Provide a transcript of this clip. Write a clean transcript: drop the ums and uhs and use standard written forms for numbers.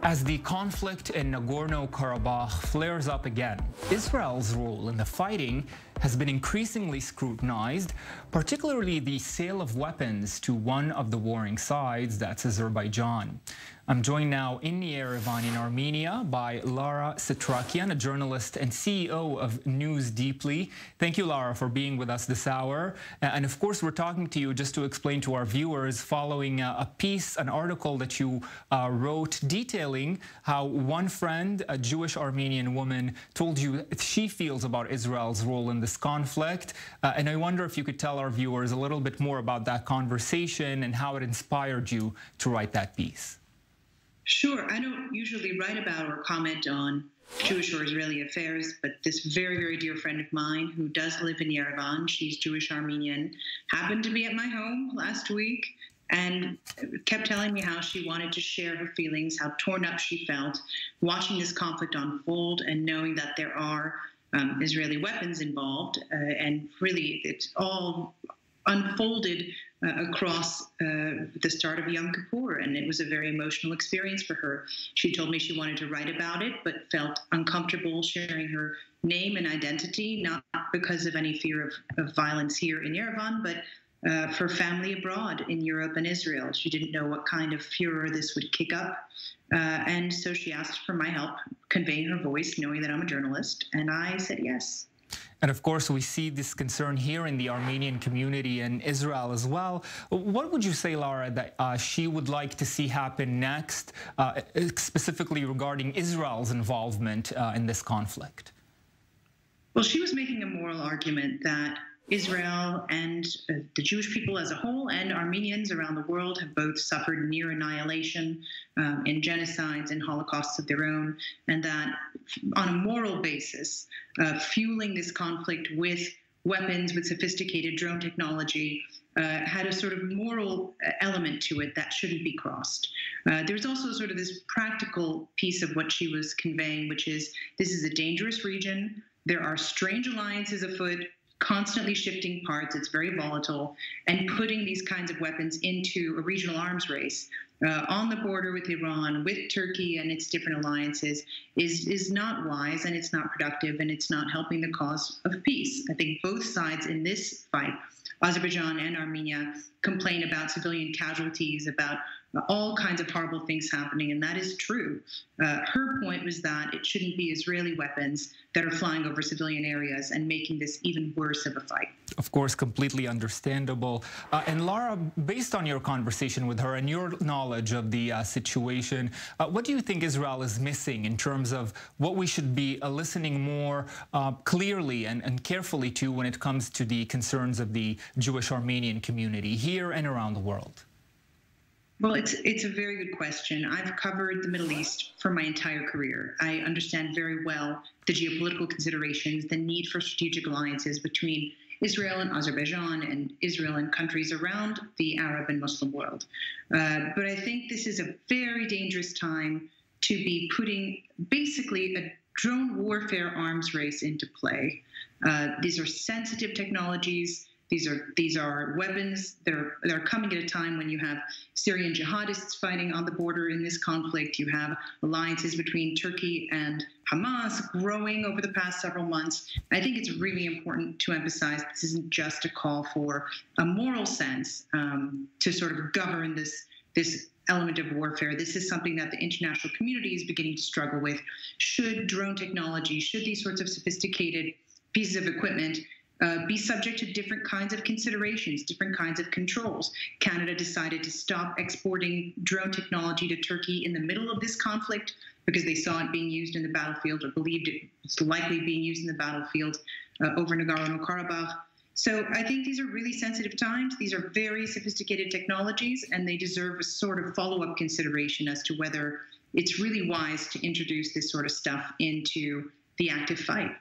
As the conflict in Nagorno-Karabakh flares up again, Israel's role in the fighting has been increasingly scrutinized, particularly the sale of weapons to one of the warring sides, that's Azerbaijan. I'm joined now in Yerevan in Armenia by Lara Sitrakian, a journalist and CEO of News Deeply. Thank you, Lara, for being with us this hour. And of course, we're talking to you just to explain to our viewers following a piece, an article that you wrote detailing how one friend, a Jewish Armenian woman, told you she feels about Israel's role in this conflict. And I wonder if you could tell our viewers a little bit more about that conversation and how it inspired you to write that piece. Sure. I don't usually write about or comment on Jewish or Israeli affairs, but this very, very dear friend of mine who does live in Yerevan, she's Jewish Armenian, happened to be at my home last week and kept telling me how she wanted to share her feelings, how torn up she felt watching this conflict unfold and knowing that there are Israeli weapons involved. And really, it's all unfolded across the start of Yom Kippur, and it was a very emotional experience for her. She told me she wanted to write about it, but felt uncomfortable sharing her name and identity, not because of any fear of violence here in Yerevan, but for family abroad in Europe and Israel. She didn't know what kind of furor this would kick up, and so she asked for my help conveying her voice, knowing that I'm a journalist, and I said yes. And of course, we see this concern here in the Armenian community and Israel as well. What would you say, Lara, that she would like to see happen next, specifically regarding Israel's involvement in this conflict? Well, she was making a moral argument that Israel and the Jewish people as a whole and Armenians around the world have both suffered near annihilation in genocides and holocausts of their own, and that on a moral basis, fueling this conflict with weapons, with sophisticated drone technology, had a sort of moral element to it that shouldn't be crossed. There's also sort of this practical piece of what she was conveying, which is this is a dangerous region. There are strange alliances afoot, constantly shifting parts, it's very volatile, and putting these kinds of weapons into a regional arms race on the border with Iran, with Turkey and its different alliances is not wise, and it's not productive, and it's not helping the cause of peace. I think both sides in this fight, Azerbaijan and Armenia, complain about civilian casualties, about all kinds of horrible things happening, and that is true. Her point was that it shouldn't be Israeli weapons that are flying over civilian areas and making this even worse of a fight. Of course, completely understandable. And Lara, based on your conversation with her and your knowledge of the situation, what do you think Israel is missing in terms of what we should be listening more clearly and carefully to when it comes to the concerns of the Jewish Armenian community here and around the world? Well, it's a very good question. I've covered the Middle East for my entire career. I understand very well the geopolitical considerations, the need for strategic alliances between Israel and Azerbaijan and Israel and countries around the Arab and Muslim world. But I think this is a very dangerous time to be putting basically a drone warfare arms race into play. These are sensitive technologies. These are weapons that are coming at a time when you have Syrian jihadists fighting on the border in this conflict. You have alliances between Turkey and Hamas growing over the past several months. I think it's really important to emphasize this isn't just a call for a moral sense to sort of govern this element of warfare. This is something that the international community is beginning to struggle with. Should drone technology, should these sorts of sophisticated pieces of equipment be subject to different kinds of considerations, different kinds of controls? Canada decided to stop exporting drone technology to Turkey in the middle of this conflict because they saw it being used in the battlefield or believed it's likely being used in the battlefield over Nagorno-Karabakh. So I think these are really sensitive times. These are very sophisticated technologies, and they deserve a sort of follow-up consideration as to whether it's really wise to introduce this sort of stuff into the active fight.